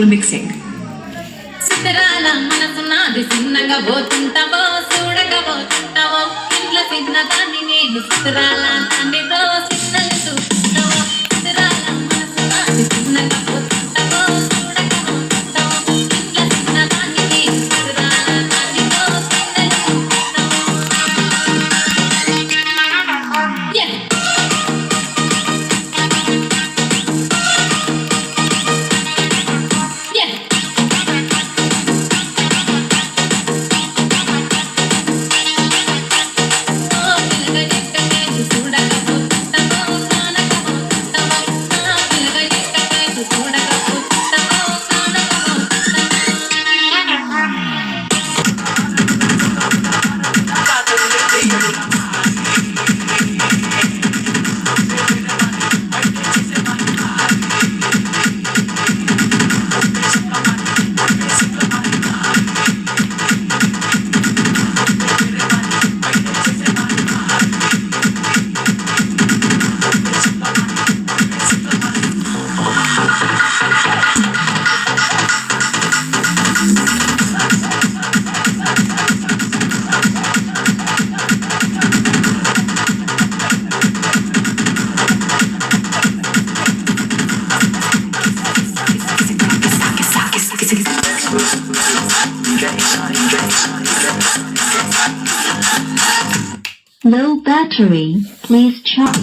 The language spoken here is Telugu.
soul mixing. చిత్రాల మనసు నాది చిన్నగా పోతుంటావో చూడగా పోతుంటావో ఇంట్లో చిన్న దాన్ని నేను చిత్రాల తండ్రితో చిన్నలు చూస్తుంటావో చిత్రాల మనసు నాది చిన్నగా పోతుంటావో చూడగా పోతుంటావో ఇంట్లో చిన్న దాన్ని నేను చిత్రాల తండ్రితో చిన్నలు చూస్తుంటావో Low battery, please charge.